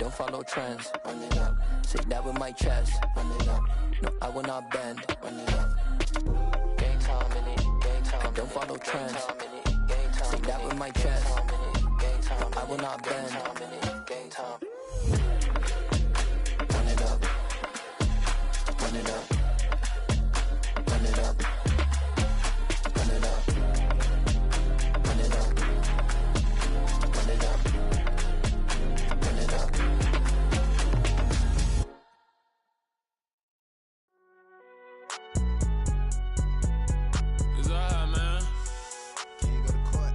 don't follow trends. Run it up. Say that with my chest. Run it up. No, I will not bend. Run it up. Game time in it. Game time. I don't follow trends. Say that with my chest. No, I will not bend. Game time. Run it up. Run it up. Run it up. Run it up. Run it up. Run it up. Run it up. It's alright, man. Can you go to court?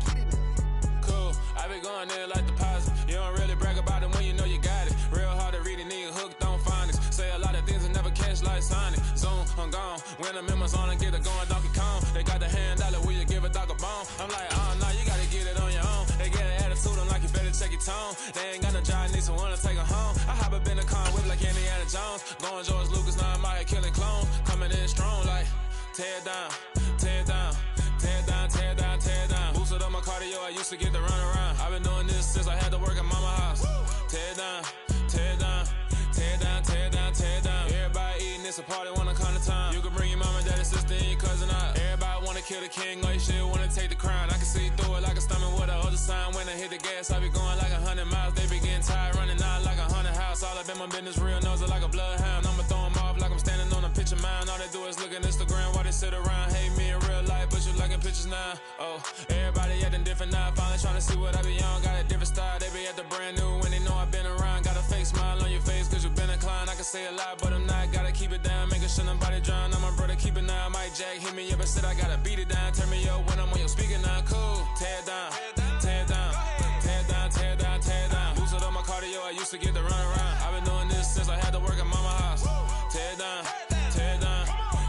Get it now. Cool. I be going there like deposit. You don't really brag about it when you know you got it. Real hard to read a nigga hooked, don't find it. Say a lot of things and never catch like sign it. Zone, I'm gone. When the members on and get it going, Donkey Kong. They got the hand dollar, will you give a dog a bone? I'm like, oh no, you gotta get it on your own. They get an attitude, I'm like, you better check your tone. They ain't got no job, need someone to take her home. I hop up in the car whip like Indiana Jones. Going George Lucas, now I'm out here killing clones. Coming in strong like, tear it down, tear it down. Tear it down, tear it down, tear it down. Boosted up my cardio, I used to get to run around. I've been doing this since I had to work at mama house. Tear it down, tear it down, tear it down, tear it down, tear it down. Everybody eating, it's a party, wanna come to time. You can bring your mama, daddy, sister, and your cousin out. Everybody wanna kill the king, or you shit wanna take the crown. I can see through it like a stomach with a other sign. When I hit the gas, I be going like 100 miles. They be getting tired, running out like 100 house. All up in my business, real nose like a bloodhound. I'ma throw them off like I'm standing on a picture mound. All they do is look at Instagram while they sit around. Hate me in real life, but you liking pictures now. Oh, everybody acting different now. Finally trying to see what I be on. Got a different style, they be at the brand new when they know I've been around. Got a fake smile on your face cause you been inclined. I can say a lot, but I'm not. Gotta keep it down, making sure nobody drown. I'm my brother, keep it now. Mike Jack hit me up and said I gotta beat it down. Turn me up when I'm on your speaker now. Cool, tear it down, tear it down, tear it down, tear it down, tear it down. Boosted up my cardio, I used to get to run around. I've been doing this since I had to work at mama house. Tear it down, tear it down,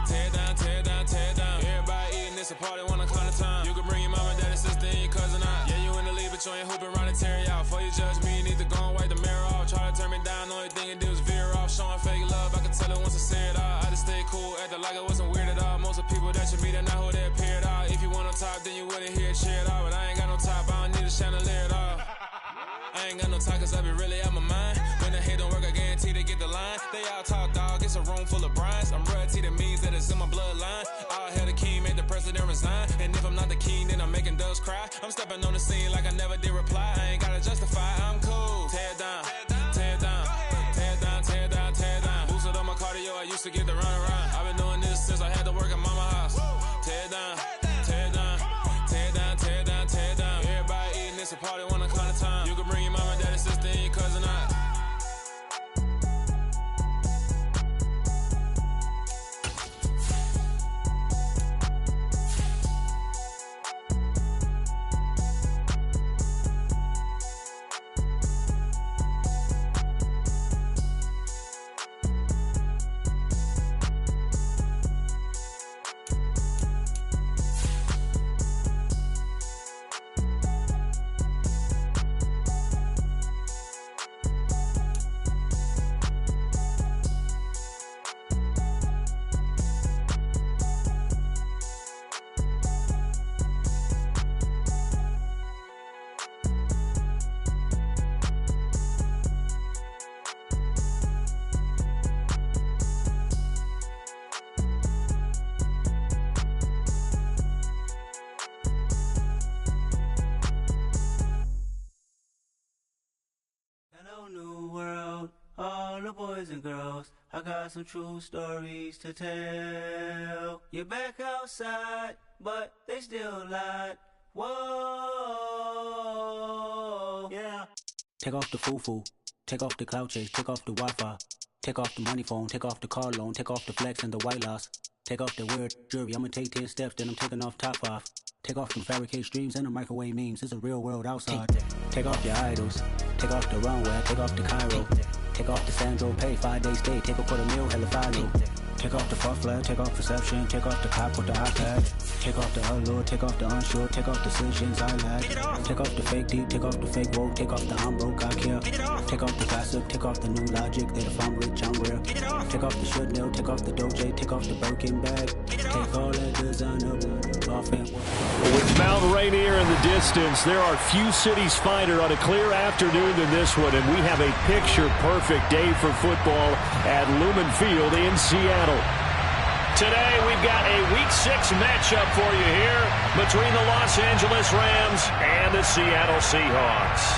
tear it down, tear it down, tear it down. Everybody eating, it's a party, wanna come to time. You can bring your mama, daddy, sister, and your cousin out. Yeah, you in the lead, but you ain't hooping around and tear it out. Before you judge me, you need to go and wipe the mirror off. Try to turn me down, the only thing it did was veer off. Showing fake love, I can tell it once I say it all. I just stay cool, acting like it wasn't weird at all. Most of the people that you meet are not who they appear at all. If you want on top, then you wouldn't hear it cheer at all. But I ain't got no top, I don't need a chandelier at all. I ain't got no talk cause I be really out my mind. When the hate don't work, I guarantee they get the line. They all talk dog, it's a room full of brinds. I'm royalty, that means that it's in my bloodline. All hell the king, made the president resign. And if I'm not the king, then I'm making doves cry. I'm stepping on the scene like I never did reply. I ain't gotta justify, I'm cool. Tear it down, tear it down, tear it down, tear it down, tear it down. Boosted up my cardio, I used to get to run around. I've been doing this since I had to work at mama house. Tear it down, tear it down, tear it down, tear it down, tear it down. Everybody eating, it's a party, wanna come to time. You can bring your mama, daddy, sister, and your cousin out. Hello, new world, all the boys and girls. I got some true stories to tell. You're back outside, but they still lied. Whoa, yeah. Take off the foo-foo, take off the cloud chase, take off the Wi-Fi, take off the money phone, take off the car loan, take off the flex and the white loss, take off the weird jewelry. I'ma take 10 steps, then I'm taking off top 5. Take off them fabricated streams and the microwave memes. It's a real world outside. Take off your idols, take off the runway, take off the Cairo, take off the Sandro pay, 5-day stay, take a $250,000, hella follow. Take off the far flag, take off perception, take off the cop with the iPad, take off the allure, take off the unsure, take off decisions I lack, take off the fake deep, take off the fake woke, take off the I'm broke, I care, take off the gossip, take off the new logic, that if I'm rich, I'm real, take off the should know, take off the Doje, take off the Birkin bag, take all that designer, offense. With Mount Rainier in the distance, there are few cities finer on a clear afternoon than this one, and we have a picture-perfect day for football at Lumen Field in Seattle. Today, we've got a Week 6 matchup for you here between the Los Angeles Rams and the Seattle Seahawks.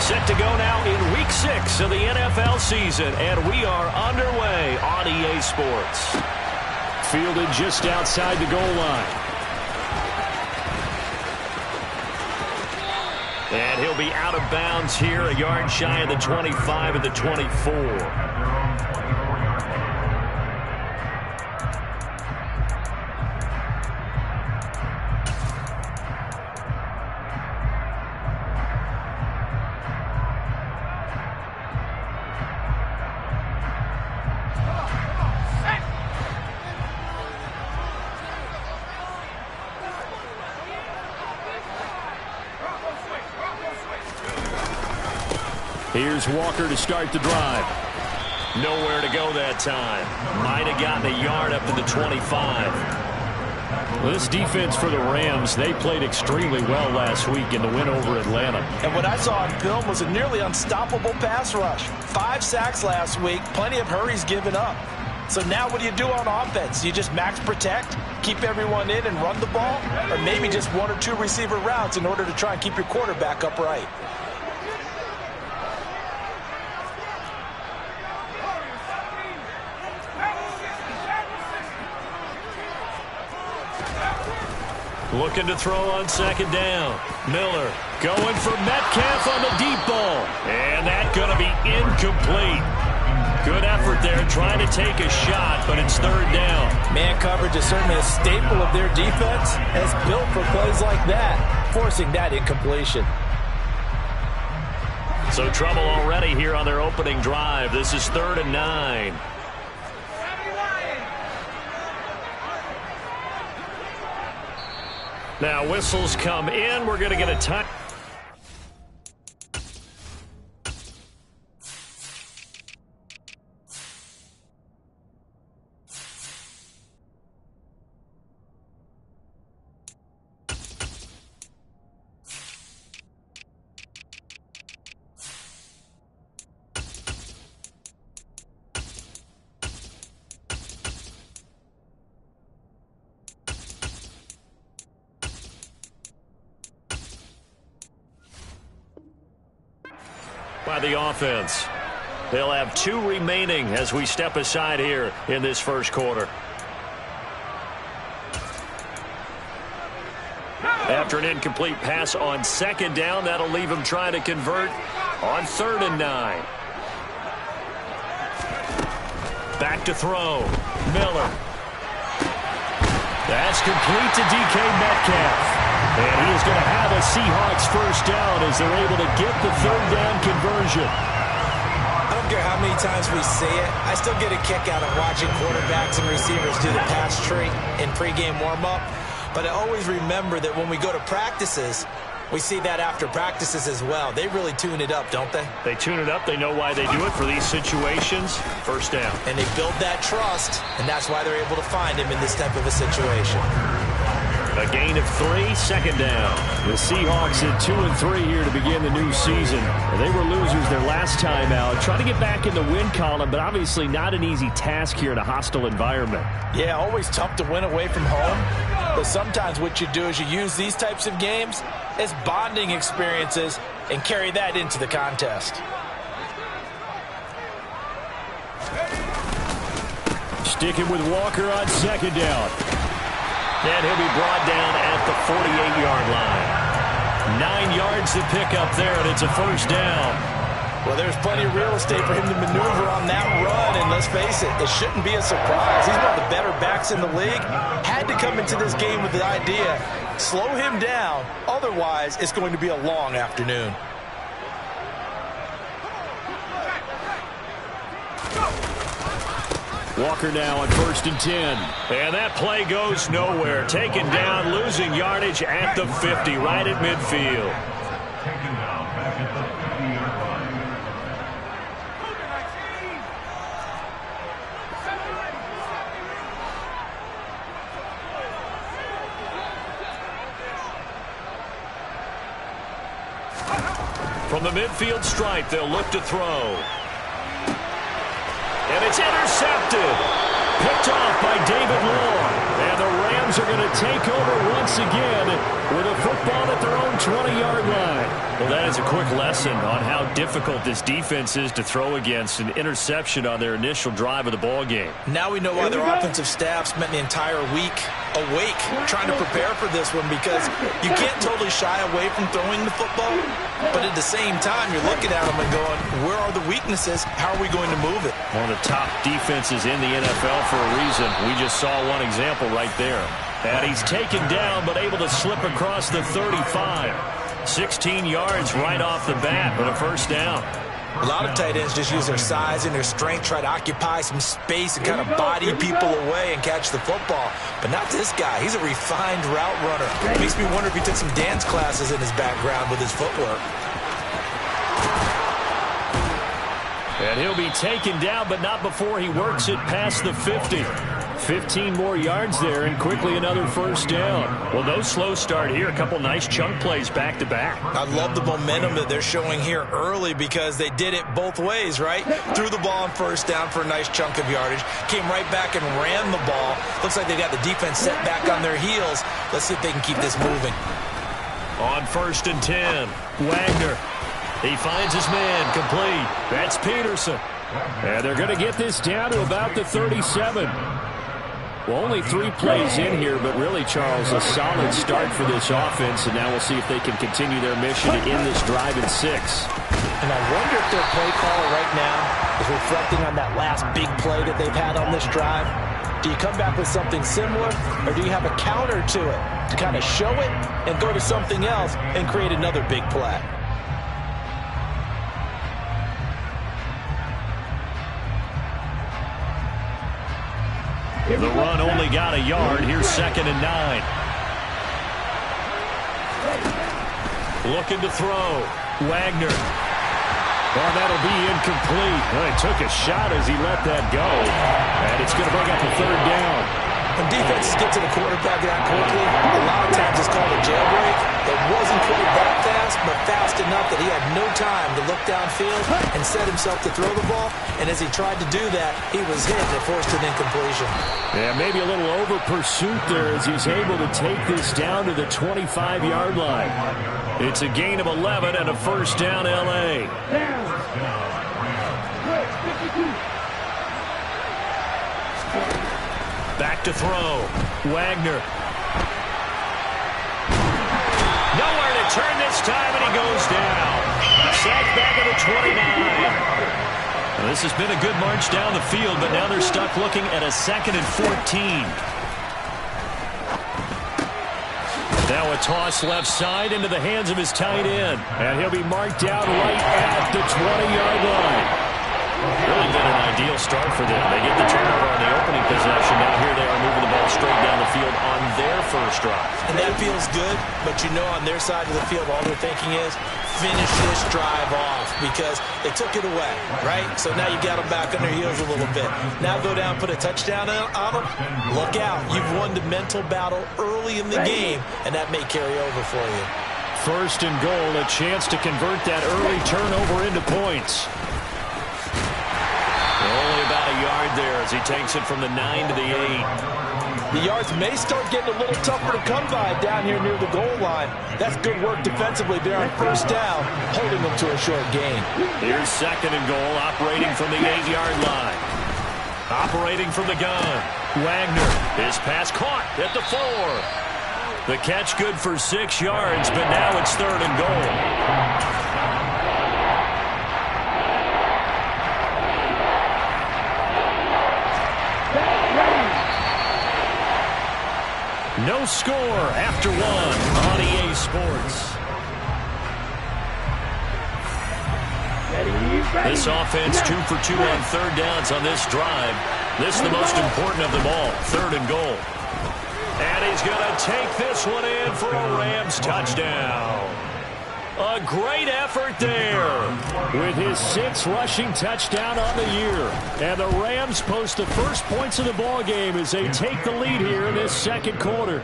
Set to go now in Week 6 of the NFL season, and we are underway on EA Sports. Fielded just outside the goal line. And he'll be out of bounds here, a yard shy of the 25 and the 24. Here's Walker to start the drive. Nowhere to go that time. Might have gotten a yard up to the 25. Well, this defense for the Rams, they played extremely well last week in the win over Atlanta. And what I saw on film was a nearly unstoppable pass rush. 5 sacks last week, plenty of hurries given up. So now what do you do on offense? You just max protect, keep everyone in and run the ball? Or maybe just 1 or 2 receiver routes in order to try and keep your quarterback upright? Looking to throw on second down. Miller going for Metcalf on the deep ball. And that's going to be incomplete. Good effort there trying to take a shot, but it's third down. Man coverage is certainly a staple of their defense, as built for plays like that, forcing that incompletion. So trouble already here on their opening drive. This is 3rd and 9. Now whistles come in. We're going to get a time. By the offense. They'll have 2 remaining as we step aside here in this first quarter. After an incomplete pass on second down, that'll leave him trying to convert on 3rd and 9. Back to throw. Miller. That's complete to DK Metcalf. And he is going to have a Seahawks first down as they're able to get the 3rd down conversion. I don't care how many times we see it. I still get a kick out of watching quarterbacks and receivers do the pass tree in pregame warm-up. But I always remember that when we go to practices, we see that after practices as well. They really tune it up, don't they? They tune it up. They know why they do it for these situations. First down. And they build that trust, and that's why they're able to find him in this type of a situation. A gain of 3, second down. The Seahawks at 2-3 here to begin the new season. They were losers their last time out. Trying to get back in the win column, but obviously not an easy task here in a hostile environment. Yeah, always tough to win away from home. But sometimes what you do is you use these types of games as bonding experiences and carry that into the contest. Sticking with Walker on second down. And he'll be brought down at the 48-yard line. 9 yards to pick up there, and it's a first down. Well, there's plenty of real estate for him to maneuver on that run, and let's face it, it shouldn't be a surprise. He's one of the better backs in the league. Had to come into this game with the idea, slow him down, otherwise it's going to be a long afternoon. Walker now on 1st and 10. And that play goes nowhere. Taken down, losing yardage at the 50, right at midfield. From the midfield stripe, they'll look to throw. And it's intercepted. Picked off by David Long. And the Rams are going to take over once again with a football at their own 20-yard line. Well, that is a quick lesson on how difficult this defense is to throw against. An interception on their initial drive of the ball game. Now we know why their offensive staff spent the entire week awake trying to prepare for this one, because you can't totally shy away from throwing the football, but at the same time you're looking at them and going, where are the weaknesses? How are we going to move it? One of the top defenses in the NFL for a reason. We just saw one example right there. And he's taken down but able to slip across the 35. 16 yards right off the bat with a first down. A lot of tight ends just use their size and their strength, try to occupy some space and kind of body people away and catch the football. But not this guy. He's a refined route runner. Makes me wonder if he took some dance classes in his background with his footwork. And he'll be taken down, but not before he works it past the 50. 15 more yards there, and quickly another first down. Well, no slow start here. A couple nice chunk plays back-to-back. I love the momentum that they're showing here early, because they did it both ways, right? Threw the ball on first down for a nice chunk of yardage. Came right back and ran the ball. Looks like they got the defense set back on their heels. Let's see if they can keep this moving. On 1st and 10, Wagner. He finds his man complete. That's Peterson. And they're going to get this down to about the 37. Well, only 3 plays in here, but really, Charles, a solid start for this offense. And now we'll see if they can continue their mission to end this drive in 6. And I wonder if their play caller right now is reflecting on that last big play that they've had on this drive. Do you come back with something similar, or do you have a counter to it to kind of show it and go to something else and create another big play? The run only got a yard. Here's 2nd and 9. Looking to throw. Wagner. Oh, that'll be incomplete. Well, he took a shot as he let that go. And it's going to bring up a 3rd down. When defenses get to the quarterback that quickly, a lot of times it's called a jailbreak. It wasn't quite that fast, but fast enough that he had no time to look downfield and set himself to throw the ball. And as he tried to do that, he was hit and forced an incompletion. Yeah, maybe a little over pursuit there as he's able to take this down to the 25-yard line. It's a gain of 11 and a first down, L.A. Back to throw. Wagner. Nowhere to turn this time, and he goes down. Sacked back at the 29. Well, this has been a good march down the field, but now they're stuck looking at a 2nd and 14. Now a toss left side into the hands of his tight end. And he'll be marked down right at the 20-yard line. Really been an ideal start for them. They get the turnover on the opening possession. Now here they are moving the ball straight down the field on their first drive. And that feels good, but you know on their side of the field all they're thinking is finish this drive off, because they took it away, right? So now you got them back on their heels a little bit. Now go down, put a touchdown on them. Look out. You've won the mental battle early in the game, and that may carry over for you. 1st and goal, a chance to convert that early turnover into points. Only about a yard there as he takes it from the 9 to the 8. The yards may start getting a little tougher to come by down here near the goal line. That's good work defensively there on first down, holding them to a short gain. Here's 2nd and goal, operating from the 8-yard line. Operating from the gun. Wagner. His pass caught at the 4. The catch good for 6 yards, but now it's 3rd and goal. No score after 1 on EA Sports. This offense 2 for 2 on 3rd downs on this drive. This is the most important of them all, 3rd and goal. And he's going to take this one in for a Rams touchdown. A great effort there with his 6th rushing touchdown on the year. And the Rams post the first points of the ball game as they take the lead here in this 2nd quarter.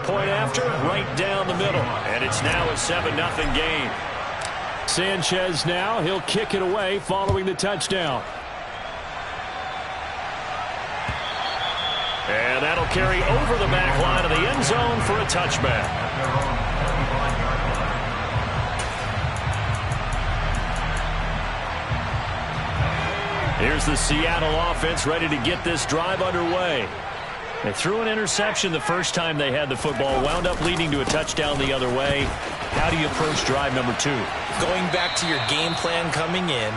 Point after, right down the middle. And it's now a 7-0 game. Sanchez now. He'll kick it away following the touchdown. And that'll carry over the back line of the end zone for a touchback. Here's the Seattle offense ready to get this drive underway. They threw an interception the first time they had the football, wound up leading to a touchdown the other way. How do you approach drive number 2? Going back to your game plan coming in,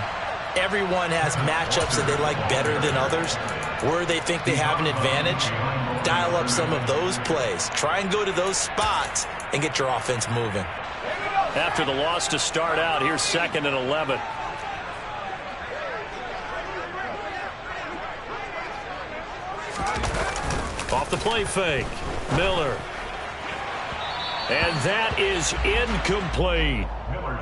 everyone has matchups that they like better than others. Where they think they have an advantage, dial up some of those plays. Try and go to those spots and get your offense moving. After the loss to start out, here's 2nd and 11. Off the play fake. Miller. And that is incomplete.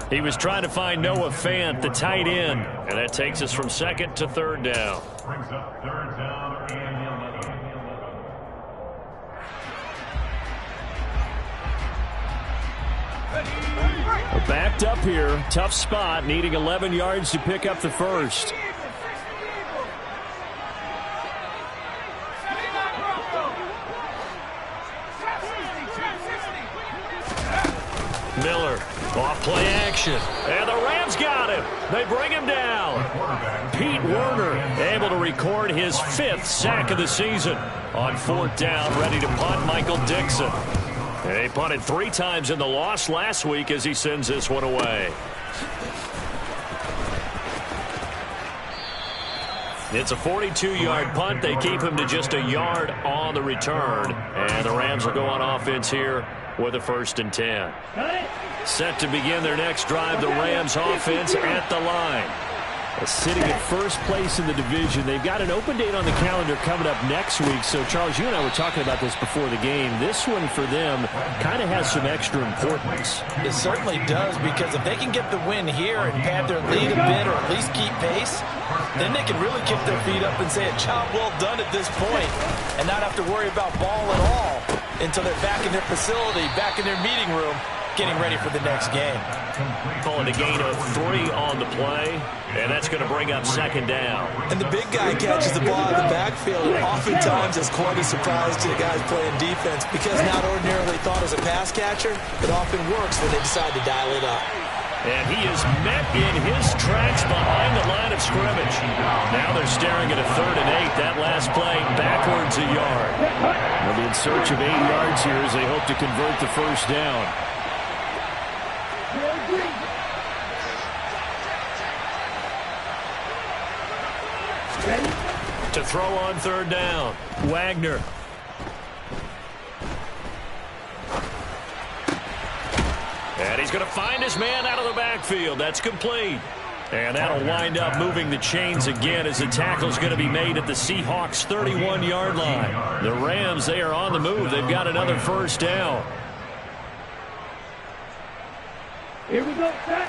He was trying to find Noah Fant, the tight end. And that takes us from 2nd to 3rd down. Brings up 3rd down and 11. We're backed up here. Tough spot. Needing 11 yards to pick up the first. Miller, off play action. And the Rams got him. They bring him down. Pete Werner able to record his 5th sack of the season. On 4th down, ready to punt Michael Dixon. He punted 3 times in the loss last week as he sends this one away. It's a 42-yard punt. They keep him to just a yard on the return. And the Rams will go on offense here with a 1st and 10. Set to begin their next drive, the Rams offense at the line. Sitting at first place in the division. They've got an open date on the calendar coming up next week. So, Charles, you and I were talking about this before the game. This one for them kind of has some extra importance. It certainly does, because if they can get the win here and pad their lead a bit or at least keep pace, then they can really kick their feet up and say a job well done at this point and not have to worry about ball at all until they're back in their facility, back in their meeting room, getting ready for the next game. Calling a gain of 3 on the play, and that's going to bring up 2nd down. And the big guy catches the ball in the backfield, and oftentimes it's quite a surprise to the guys playing defense, because not ordinarily thought as a pass catcher, it often works when they decide to dial it up. And he is met in his tracks behind the line of scrimmage. Now they're staring at a 3rd and 8. That last play backwards a yard. They'll be in search of 8 yards here as they hope to convert the 1st down. To throw on 3rd down, Wagner. And he's going to find his man out of the backfield. That's complete. And that'll wind up moving the chains again as the tackle's going to be made at the Seahawks' 31-yard line. The Rams, they are on the move. They've got another 1st down. Here we go, set.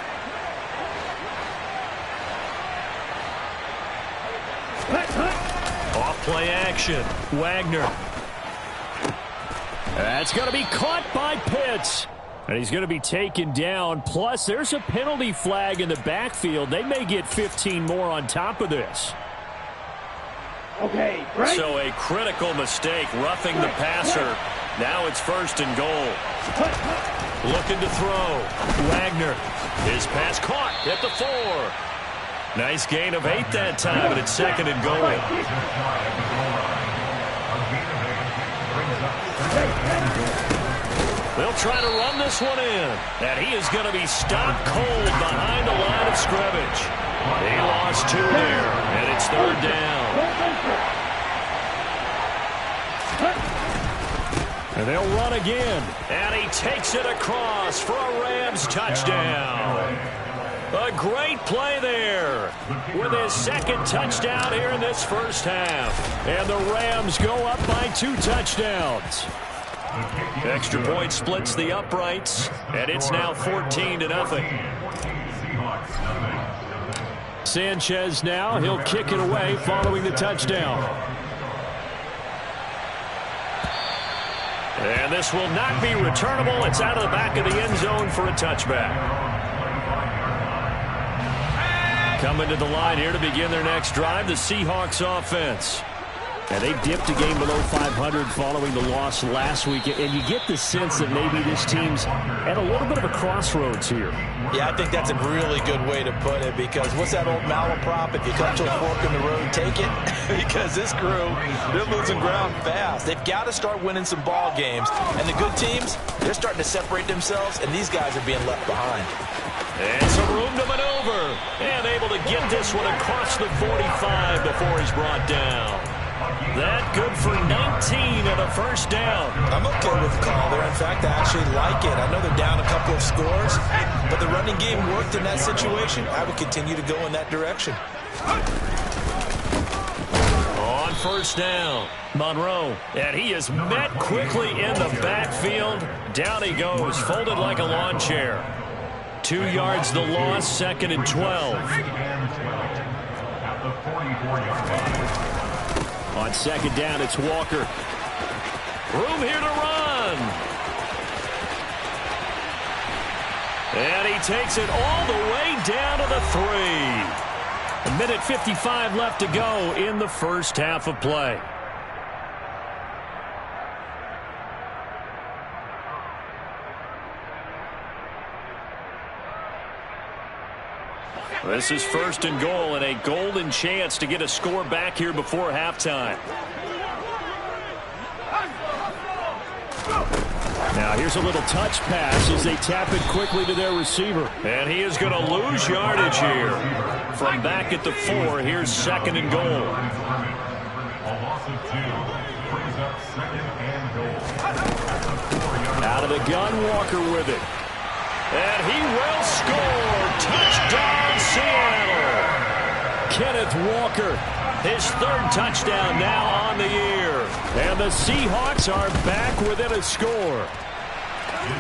Off play action. Wagner. That's going to be caught by Pitts. And he's going to be taken down. Plus, there's a penalty flag in the backfield. They may get 15 more on top of this. Okay, right. So a critical mistake, roughing the passer. Now it's 1st and goal. Looking to throw. Wagner. His pass caught at the 4. Nice gain of 8 that time, and it's 2nd and goal. They'll try to run this one in. And he is going to be stopped cold behind the line of scrimmage. He lost 2 there, and it's 3rd down. And they'll run again. And he takes it across for a Rams touchdown. A great play there with his 2nd touchdown here in this 1st half. And the Rams go up by 2 touchdowns. Extra point splits the uprights, and it's now 14-0. Sanchez now, he'll kick it away following the touchdown. And this will not be returnable. It's out of the back of the end zone for a touchback. Coming to the line here to begin their next drive, the Seahawks offense. And they dipped a game below 500 following the loss last week. And you get the sense that maybe this team's at a little bit of a crossroads here. Yeah, I think that's a really good way to put it, because what's that old malaprop? If you come to a fork in the road, take it. Because this crew, they're losing ground fast. They've got to start winning some ball games. And the good teams, they're starting to separate themselves, and these guys are being left behind. And some room to maneuver. And able to get this one across the 45 before he's brought down. That good for 19 and a first down. I'm okay with the call there. In fact, I actually like it. I know they're down a couple of scores, but the running game worked in that situation. I would continue to go in that direction. On first down, Monroe. And he is met quickly in the backfield. Down he goes, folded like a lawn chair. 2 yards the loss, 2nd and 12. At the 44-yard line. On second down, it's Walker. Room here to run. And he takes it all the way down to the 3. 1:55 left to go in the first half of play. This is 1st and goal, and a golden chance to get a score back here before halftime. Now here's a little touch pass as they tap it quickly to their receiver. And he is going to lose yardage here. From back at the 4, here's 2nd and goal. A loss of 2 brings up 2nd and goal. Out of the gun, Walker with it. And he will score. Touchdown, Seattle. Kenneth Walker, his 3rd touchdown now on the year. And the Seahawks are back within a score.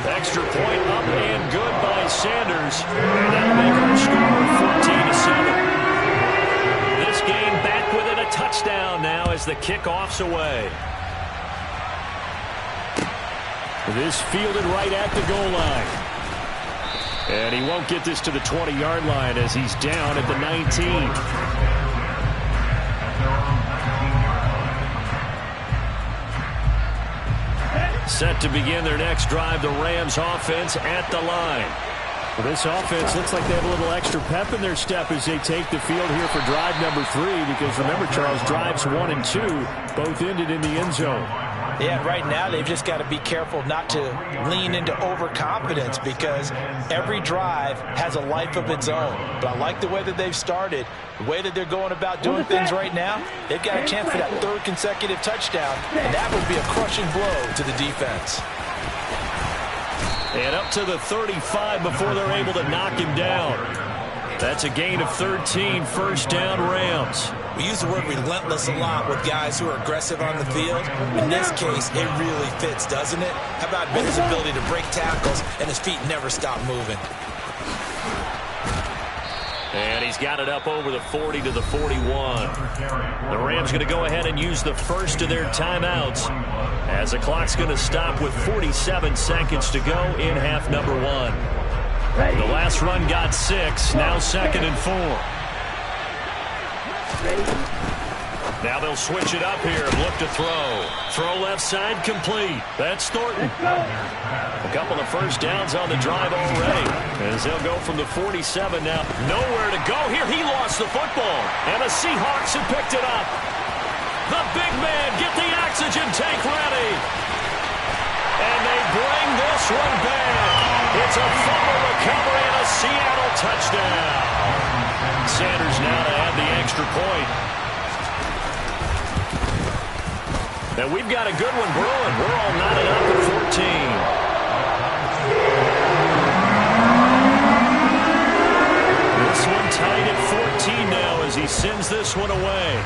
Extra point up and good by Sanders. And that'll make our score 14-7. This game back within a touchdown now as the kickoff's away. This fielded right at the goal line. And he won't get this to the 20-yard line as he's down at the 19. Set to begin their next drive, the Rams offense at the line. Well, this offense looks like they have a little extra pep in their step as they take the field here for drive number 3, because remember, Charles, drives 1 and 2 both ended in the end zone. Yeah, right now they've just got to be careful not to lean into overconfidence, because every drive has a life of its own. But I like the way that they've started, the way that they're going about doing things right now. They've got a chance for that 3rd consecutive touchdown, and that would be a crushing blow to the defense. And up to the 35 before they're able to knock him down. That's a gain of 13, first down Rams. We use the word relentless a lot with guys who are aggressive on the field. In this case, it really fits, doesn't it? How about his ability to break tackles and his feet never stop moving? And he's got it up over the 40 to the 41. The Rams going to go ahead and use the first of their timeouts as the clock's going to stop with 47 seconds to go in half number 1. The last run got 6, now 2nd and 4. Now they'll switch it up here and look to throw. Throw left side complete. That's Thornton. A couple of first downs on the drive already. As they'll go from the 47 now. Nowhere to go here. He lost the football. And the Seahawks have picked it up. The big man, get the oxygen tank ready. And they bring this one back. It's a fumble recovery and a Seattle touchdown. Sanders now to add the extra point. And we've got a good one brewing. We're all knotted up at 14. This one tied at 14 now as he sends this one away.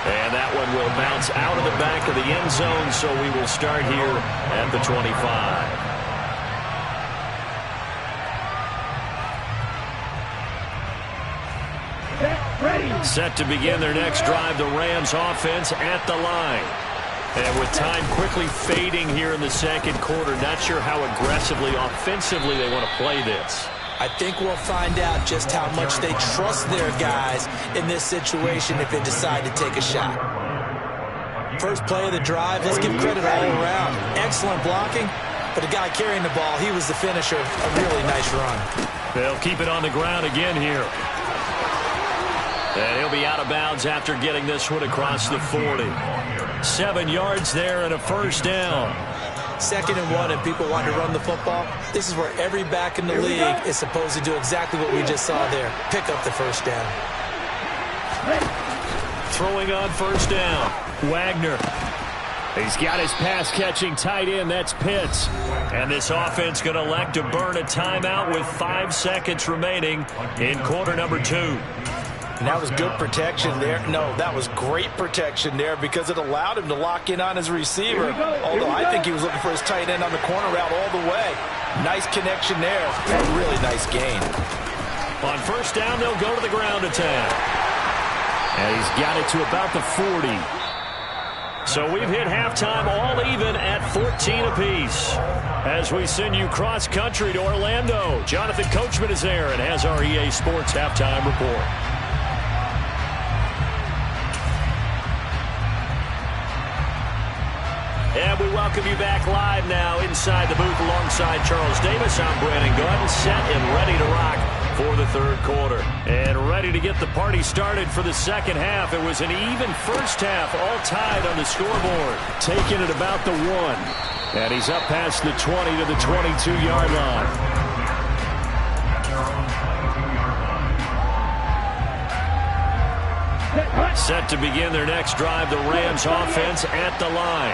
And that one will bounce out of the back of the end zone, so we will start here at the 25. Set to begin their next drive, the Rams offense at the line. And with time quickly fading here in the second quarter, not sure how aggressively, offensively they want to play this. I think we'll find out just how much they trust their guys in this situation if they decide to take a shot. First play of the drive, let's give credit all around. Excellent blocking, but the guy carrying the ball, he was the finisher. A really nice run. They'll keep it on the ground again here. And he'll be out of bounds after getting this one across the 40. 7 yards there and a first down. 2nd and 1 and people want to run the football. This is where every back in the league is supposed to do exactly what we just saw there. Pick up the first down. Throwing on first down. Wagner. He's got his pass-catching tight end. That's Pitts. And this offense going to elect to burn a timeout with 5 seconds remaining in quarter number 2. And that was good protection there. No, that was great protection there because it allowed him to lock in on his receiver. Although I think he was looking for his tight end on the corner route all the way. Nice connection there. A really nice gain. On first down, they'll go to the ground attack. And he's got it to about the 40. So we've hit halftime all even at 14 apiece. As we send you cross-country to Orlando, Jonathan Coachman is there and has our EA Sports halftime report. And we welcome you back live now inside the booth alongside Charles Davis. I'm Brandon Gunn, set and ready to rock for the third quarter. And ready to get the party started for the second half. It was an even first half, all tied on the scoreboard. Taking it about the 1. And he's up past the 20 to the 22-yard line. Set to begin their next drive, the Rams offense at the line.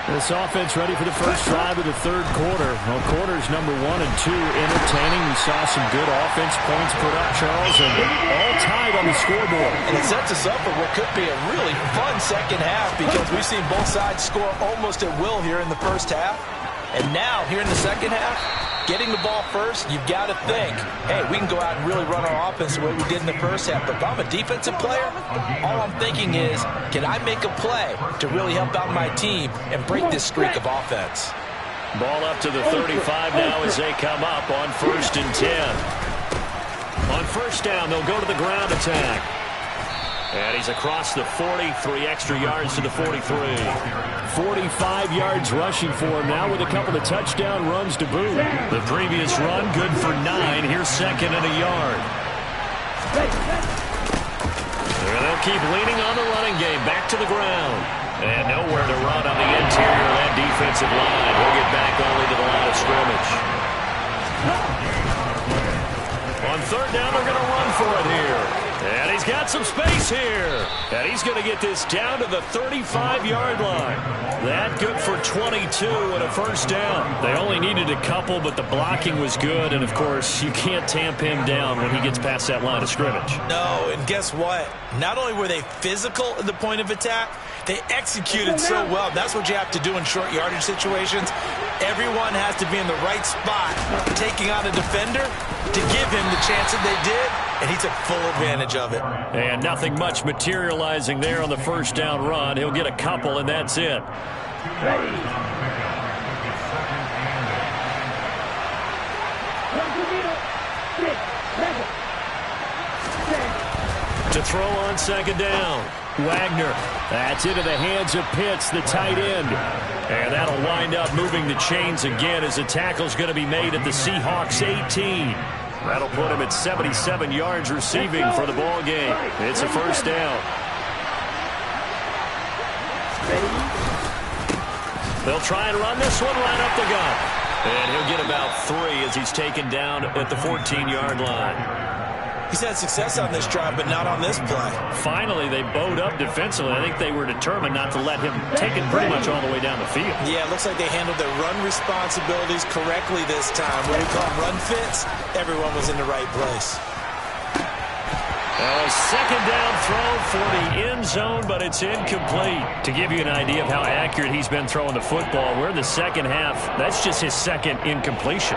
This offense ready for the first drive of the third quarter. Well, quarters number 1 and 2 entertaining. We saw some good offense points put up, Charles, and all tied on the scoreboard. And it sets us up for what could be a really fun second half because we've seen both sides score almost at will here in the first half. And now, here in the second half, getting the ball first, you've got to think, hey, we can go out and really run our offense the way we did in the first half. But if I'm a defensive player, all I'm thinking is, can I make a play to really help out my team and break this streak of offense? Ball up to the 35 now as they come up on 1st and 10. On first down, they'll go to the ground attack. And he's across the 40, 3 extra yards to the 43. 45 yards rushing for him now with a couple of touchdown runs to boot. The previous run good for 9. Here's 2nd and a yard. And they'll keep leaning on the running game. Back to the ground. And nowhere to run on the interior of that defensive line. He'll get back only to the line of scrimmage. On third down, they're going to run for it here. And he's got some space here. And he's going to get this down to the 35-yard line. That good for 22 and a first down. They only needed a couple, but the blocking was good. And, of course, you can't tamp him down when he gets past that line of scrimmage. No, and guess what? Not only were they physical at the point of attack, they executed so well. That's what you have to do in short yardage situations. Everyone has to be in the right spot, taking on a defender to give him the chance that they did, and he took full advantage of it. And nothing much materializing there on the first down run. He'll get a couple, and that's it. To throw on second down. Wagner. That's into the hands of Pitts, the tight end. And that'll wind up moving the chains again as the tackle's going to be made at the Seahawks 18. That'll put him at 77 yards receiving for the ball game. It's a first down. They'll try and run this one right up the gut. And he'll get about 3 as he's taken down at the 14-yard line. He's had success on this drive, but not on this play. Finally, they bowed up defensively. I think they were determined not to let him take it pretty much all the way down the field. Yeah, it looks like they handled their run responsibilities correctly this time. When we call them run fits, everyone was in the right place. A second down throw for the end zone, but it's incomplete. To give you an idea of how accurate he's been throwing the football, we're in the second half. That's just his second incompletion.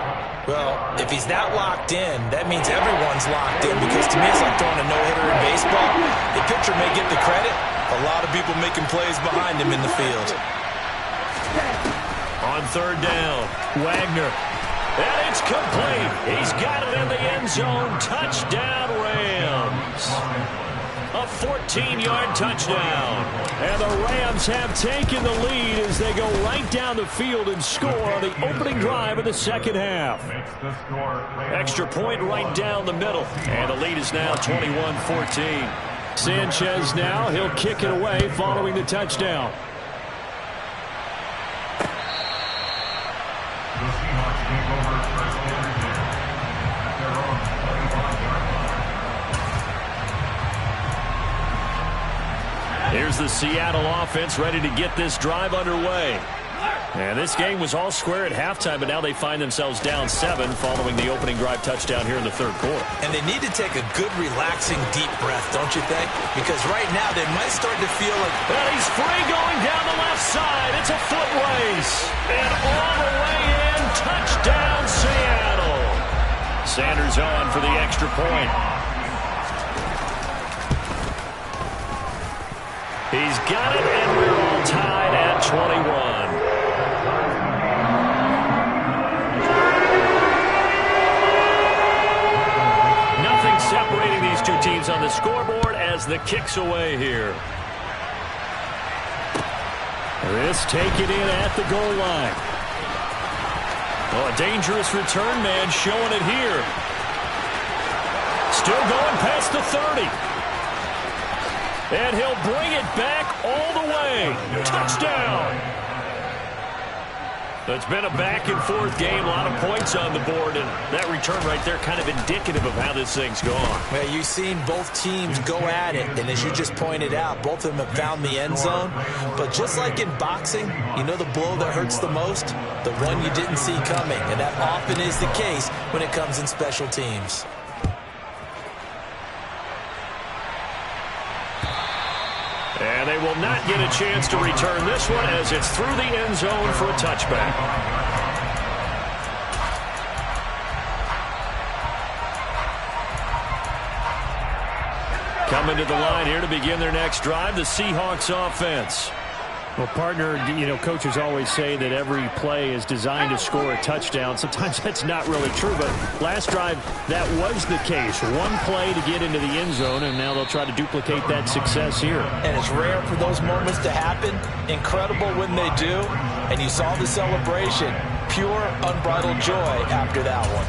Well, if he's that locked in, that means everyone's locked in, because to me it's like throwing a no-hitter in baseball. The pitcher may get the credit, a lot of people making plays behind him in the field. On third down, Wagner. And it's complete. He's got it in the end zone. Touchdown, Rams. A 14-yard touchdown. And the Rams have taken the lead as they go right down the field and score on the opening drive of the second half. Extra point right down the middle. And the lead is now 21-14. Sanchez now, he'll kick it away following the touchdown. The Seahawks take over first and 10 at their own 25-yard line. Here's the Seattle offense ready to get this drive underway. And this game was all square at halftime, but now they find themselves down 7 following the opening drive touchdown here in the third quarter. And they need to take a good, relaxing, deep breath, don't you think? Because right now they might start to feel like... And he's free going down the left side. It's a foot race. And all the way in, touchdown Seattle. Sanders on for the extra point. He's got it, and we're all tied at 21. Nothing separating these two teams on the scoreboard as the kick's away here. This taken in at the goal line. Oh, a dangerous return man showing it here. Still going past the 30. And he'll bring it back all the way. Touchdown. It's been a back-and-forth game, a lot of points on the board, and that return right there kind of indicative of how this thing's gone. Well, you've seen both teams go at it, and as you just pointed out, both of them have found the end zone. But just like in boxing, you know the blow that hurts the most? The one you didn't see coming, and that often is the case when it comes in special teams. And they will not get a chance to return this one as it's through the end zone for a touchback. Coming to the line here to begin their next drive, the Seahawks offense. Well, partner, you know, coaches always say that every play is designed to score a touchdown. Sometimes that's not really true, but last drive, that was the case. One play to get into the end zone, and now they'll try to duplicate that success here. And it's rare for those moments to happen. Incredible when they do. And you saw the celebration. Pure, unbridled joy after that one.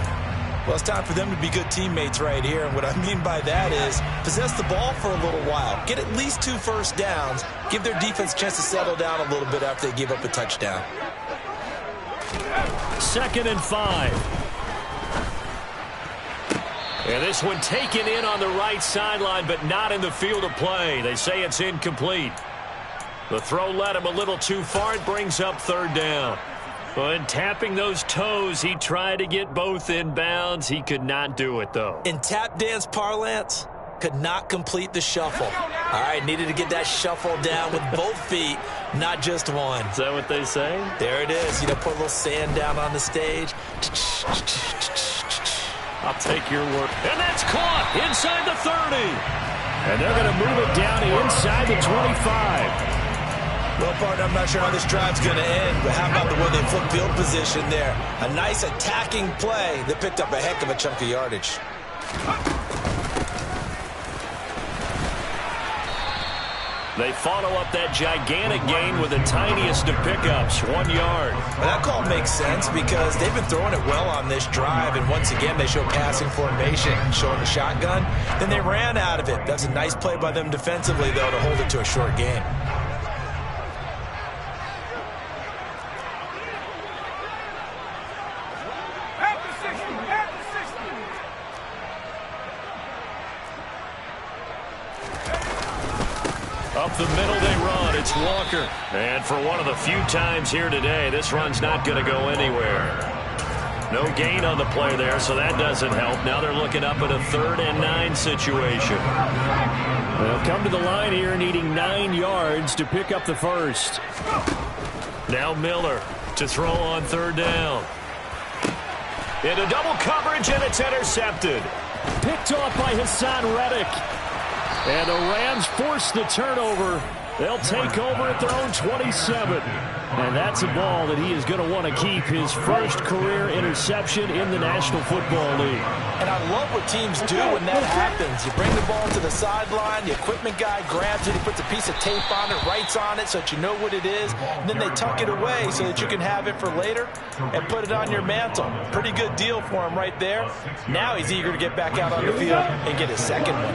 Well, it's time for them to be good teammates right here. And what I mean by that is possess the ball for a little while. Get at least 2 first downs. Give their defense a chance to settle down a little bit after they give up a touchdown. 2nd and 5. And this one taken in on the right sideline, but not in the field of play. They say it's incomplete. The throw led him a little too far. It brings up 3rd down. But tapping those toes, he tried to get both in bounds. He could not do it, though. In tap dance parlance, could not complete the shuffle. All right, needed to get that shuffle down with both feet, not just one. Is that what they say? There it is. You know, put a little sand down on the stage. I'll take your word. And that's caught inside the 30. And they're going to move it down to inside the 25. Well, partner, I'm not sure how this drive's going to end, but how about the way they flip field position there? A nice attacking play that picked up a heck of a chunk of yardage. They follow up that gigantic gain with the tiniest of pickups, 1 yard. Well, that call makes sense because they've been throwing it well on this drive, and once again they show passing formation, showing the shotgun. Then they ran out of it. That's a nice play by them defensively, though, to hold it to a short gain. Up the middle they run. It's Walker. And for one of the few times here today, this run's not going to go anywhere. No gain on the play there, so that doesn't help. Now they're looking up at a 3rd and 9 situation. They'll come to the line here needing 9 yards to pick up the first. Now Miller to throw on 3rd down. Into double coverage, and it's intercepted. Picked off by Hassan Reddick. And the Rams force the turnover They'll take over at their own 27. And that's a ball that he is going to want to keep, his first career interception in the National Football League. And I love what teams do when that happens. You bring the ball to the sideline, the equipment guy grabs it, he puts a piece of tape on it, writes on it so that you know what it is, and then they tuck it away so that you can have it for later and put it on your mantle. Pretty good deal for him right there. Now he's eager to get back out on the field and get his second one.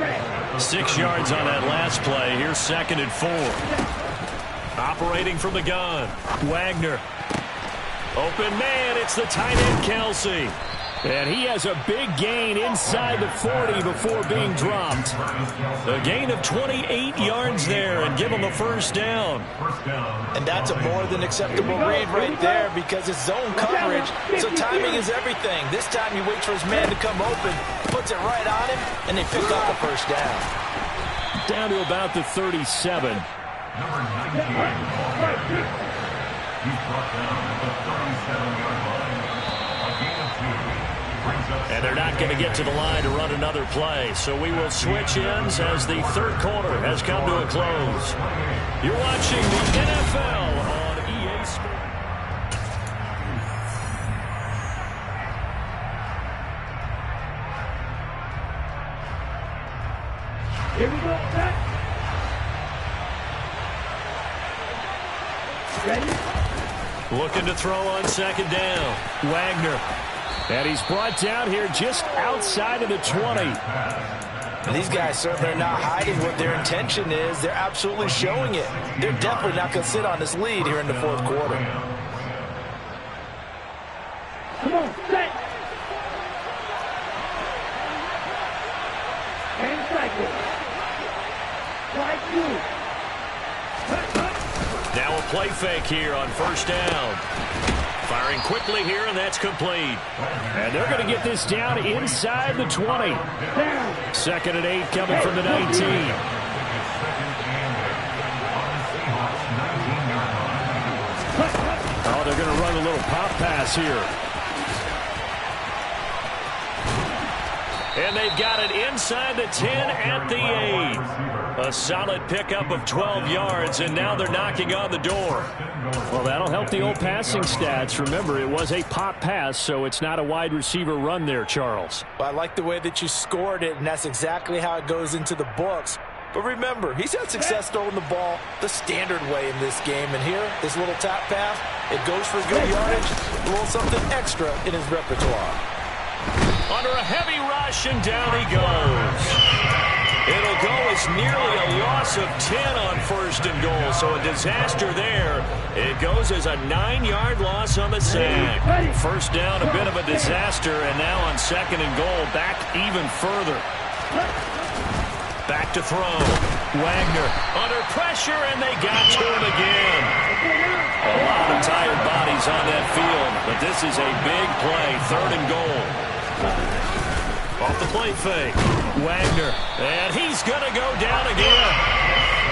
6 yards on that last play. Here's 2nd and 4. Operating from the gun, Wagner. Open man, it's the tight end, Kelsey. And he has a big gain inside the 40 before being dropped. A gain of 28 yards there and give him a first down. And that's a more than acceptable read right there because it's zone coverage, so timing is everything. This time he waits for his man to come open, puts it right on him, and they pick up a first down. Down to about the 37. Number 19, he's brought down at the 37-yard line. A gain of 2. Brings up and they're not going to get to the line to run another play. So we will switch ends as the third quarter has come to a close. You're watching the NFL on EA Sports. Here we go, set. Ready? Looking to throw on 2nd down. Wagner. And he's brought down here just outside of the 20. And these guys certainly are not hiding what their intention is. They're absolutely showing it. They're definitely not going to sit on this lead here in the fourth quarter. Come on, set. And cycle. Slide 2. Now a play fake here on 1st down. Firing quickly here, and that's complete. And they're going to get this down inside the 20. 2nd and 8 coming from the 19. Oh, they're going to run a little pop pass here. And they've got it inside the 10 at the 8. A solid pickup of 12 yards, and now they're knocking on the door. Well, that'll help the old passing stats. Remember, it was a pop pass, so it's not a wide receiver run there, Charles. Well, I like the way that you scored it, and that's exactly how it goes into the books. But remember, he's had success throwing the ball the standard way in this game. And here, this little tap pass, it goes for good yardage, a little something extra in his repertoire. Under a heavy rush, and down he goes. It'll go as nearly a loss of 10 on 1st and goal, so a disaster there. It goes as a 9-yard loss on the sack. 1st down, a bit of a disaster, and now on 2nd and goal, back even further. Back to throw. Wagner under pressure, and they got to him again. A lot of tired bodies on that field, but this is a big play, 3rd and goal. Off the play fake. Wagner. And he's going to go down again.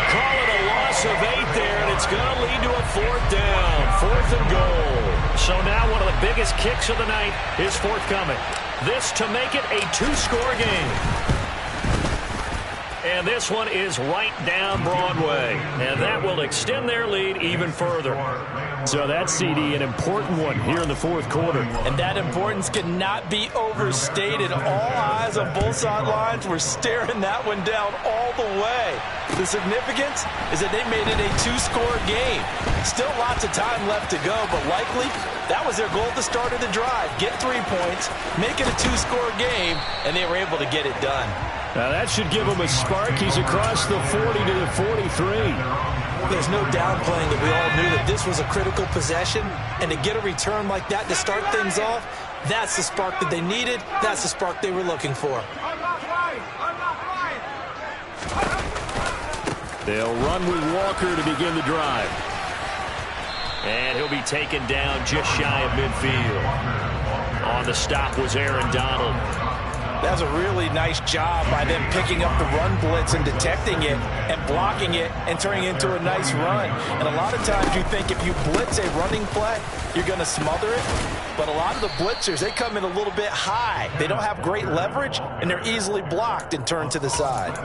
Call it a loss of 8 there, and it's going to lead to a 4th down. 4th and goal. So now one of the biggest kicks of the night is forthcoming. This to make it a 2-score game. And this one is right down Broadway. And that will extend their lead even further. So that's, CD, an important one here in the 4th quarter. And that importance cannot be overstated. All eyes on both sidelines were staring that one down all the way. The significance is that they made it a 2-score game. Still lots of time left to go, but likely that was their goal at the start of the drive. Get 3 points, make it a 2-score game, and they were able to get it done. Now that should give him a spark. He's across the 40 to the 43. There's no downplaying that we all knew that this was a critical possession, and to get a return like that to start things off, that's the spark that they needed. That's the spark they were looking for. They'll run with Walker to begin the drive. And he'll be taken down just shy of midfield. On the stop was Aaron Donald. That's a really nice job by them picking up the run blitz and detecting it and blocking it and turning it into a nice run. And a lot of times you think if you blitz a running play, you're going to smother it. But a lot of the blitzers, they come in a little bit high. They don't have great leverage, and they're easily blocked and turned to the side.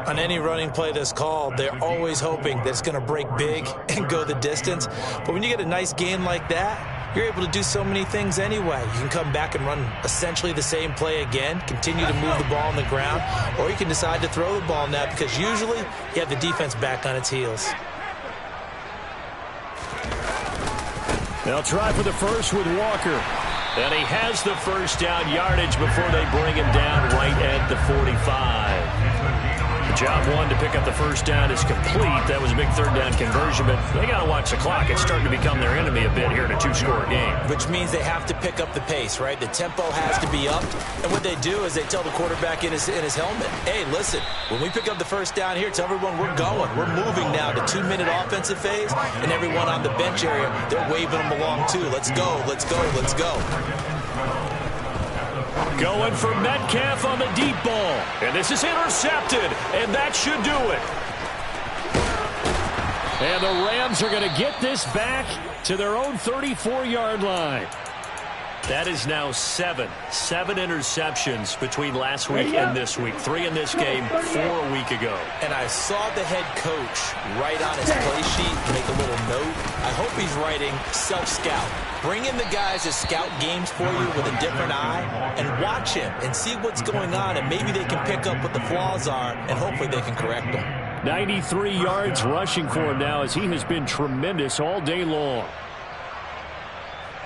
On any running play that's called, they're always hoping that it's going to break big and go the distance. But when you get a nice gain like that, you're able to do so many things anyway. You can come back and run essentially the same play again, continue to move the ball on the ground, or you can decide to throw the ball now because usually you have the defense back on its heels. They'll try for the first with Walker. And he has the first down yardage before they bring him down right at the 45. Job one to pick up the first down is complete. That was a big third down conversion, but they got to watch the clock. It's starting to become their enemy a bit here in a two-score game. Which means they have to pick up the pace, right? The tempo has to be up. And what they do is they tell the quarterback in his helmet, hey, listen, when we pick up the first down here, tell everyone we're going. We're moving now to 2-minute offensive phase, and everyone on the bench area, they're waving them along too. Let's go, let's go, let's go. Going for Metcalf on the deep ball. And this is intercepted. And that should do it. And the Rams are going to get this back to their own 34-yard line. That is now seven interceptions between last week and this week. 3 in this game, 4 a week ago. And I saw the head coach write on his play sheet, make a little note. I hope he's writing self-scout. Bring in the guys to scout games for you with a different eye and watch him and see what's going on, and maybe they can pick up what the flaws are, and hopefully they can correct them. 93 yards rushing for him now as he has been tremendous all day long.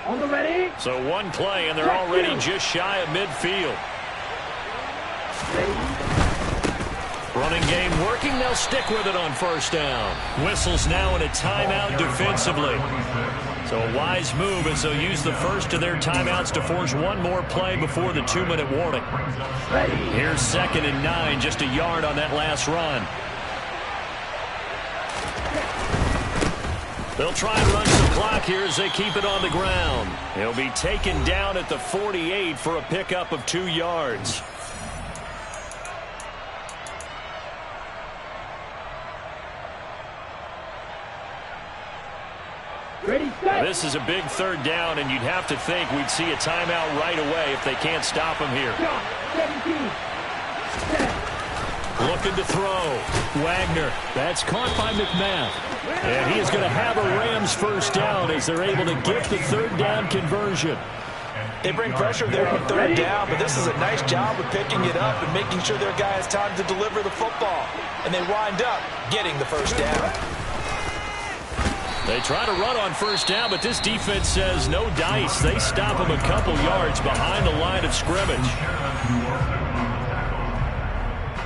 On the ready. So one play, and they're already just shy of midfield. Running game working. They'll stick with it on first down. Whistles now in a timeout defensively. So a wise move as they'll use the first of their timeouts to force one more play before the 2-minute warning. Here's 2nd and 9, just a yard on that last run. They'll try and run some clock here as they keep it on the ground. He'll be taken down at the 48 for a pickup of 2 yards. This is a big third down, and you'd have to think we'd see a timeout right away if they can't stop him here. Looking to throw. Wagner. That's caught by McMath. And he is going to have a Rams first down as they're able to get the third down conversion. They bring pressure there on third down, but this is a nice job of picking it up and making sure their guy has time to deliver the football. And they wind up getting the first down. They try to run on first down, but this defense says no dice. They stop him a couple yards behind the line of scrimmage.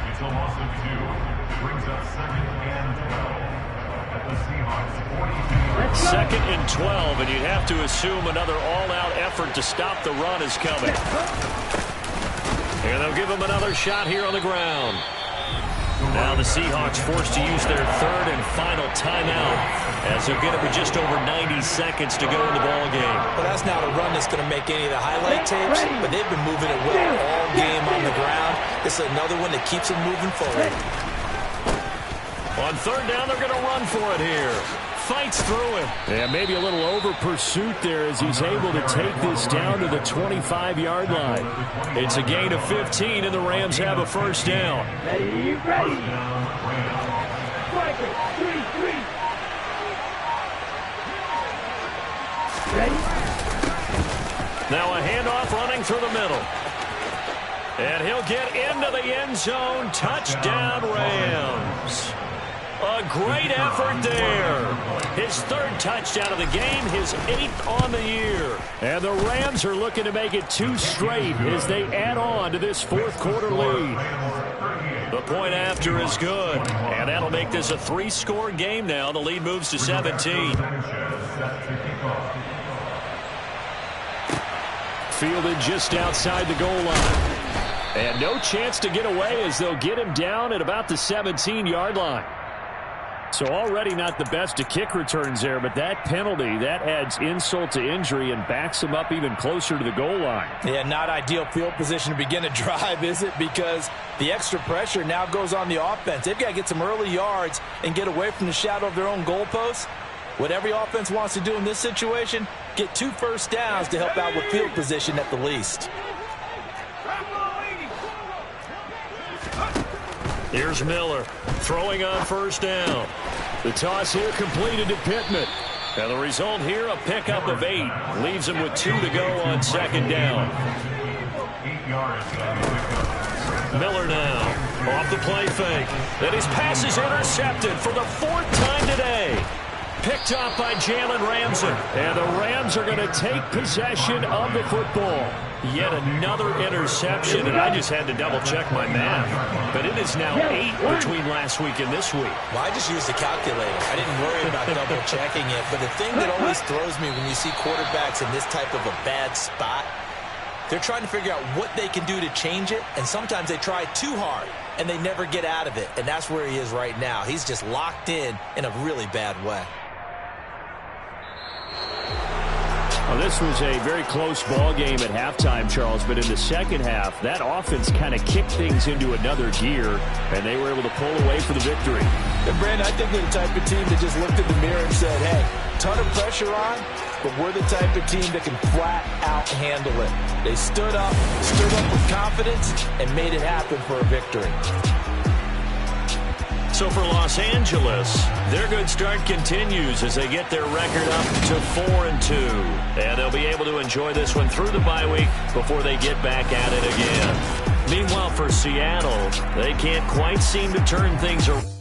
It's a loss of 2. Brings up 2nd and 12 at the Seahawks 40. 2nd and 12, and you'd have to assume another all-out effort to stop the run is coming. And they'll give him another shot here on the ground. Now the Seahawks forced to use their 3rd and final timeout as they'll get it with just over 90 seconds to go in the ball game. Well, that's not a run that's going to make any of the highlight tapes, but they've been moving it well all game on the ground. This is another one that keeps them moving forward. On third down, they're going to run for it here. Fights through him. Yeah, maybe a little over pursuit there as he's able to take this down to the 25-yard line. It's a gain of 15, and the Rams have a first down. Ready. Striker, 3-3. Ready. Now a handoff running through the middle. And he'll get into the end zone. Touchdown, Rams. A great effort there. His 3rd touchdown of the game, his 8th on the year. And the Rams are looking to make it 2 straight as they add on to this 4th quarter lead. The point after is good. And that'll make this a 3-score game now. The lead moves to 17. Fielded just outside the goal line. And no chance to get away as they'll get him down at about the 17-yard line. So already not the best of kick returns there, but that penalty, that adds insult to injury and backs him up even closer to the goal line. Yeah, not ideal field position to begin a drive, is it? Because the extra pressure now goes on the offense. They've got to get some early yards and get away from the shadow of their own goalposts. What every offense wants to do in this situation, get 2 first downs to help out with field position at the least. Here's Miller throwing on first down. The toss here completed to Pittman. And the result here, a pickup of 8. Leaves him with 2 to go on second down. 8 yards. Miller now off the play fake. Then his pass is intercepted for the 4th time today. Picked off by Jalen Ramsey. And the Rams are going to take possession of the football. Yet another interception, and I just had to double-check my math. But it is now 8 between last week and this week. Well, I just used the calculator. I didn't worry about double-checking it. But the thing that always throws me when you see quarterbacks in this type of a bad spot, they're trying to figure out what they can do to change it, and sometimes they try too hard, and they never get out of it. And that's where he is right now. He's just locked in a really bad way. Well, this was a very close ball game at halftime, Charles, but in the second half, that offense kind of kicked things into another gear, and they were able to pull away for the victory. And, Brandon, I think they're the type of team that just looked in the mirror and said, hey, ton of pressure on, but we're the type of team that can flat out handle it. They stood up with confidence, and made it happen for a victory. So for Los Angeles, their good start continues as they get their record up to 4-2. And they'll be able to enjoy this one through the bye week before they get back at it again. Meanwhile, for Seattle, they can't quite seem to turn things around.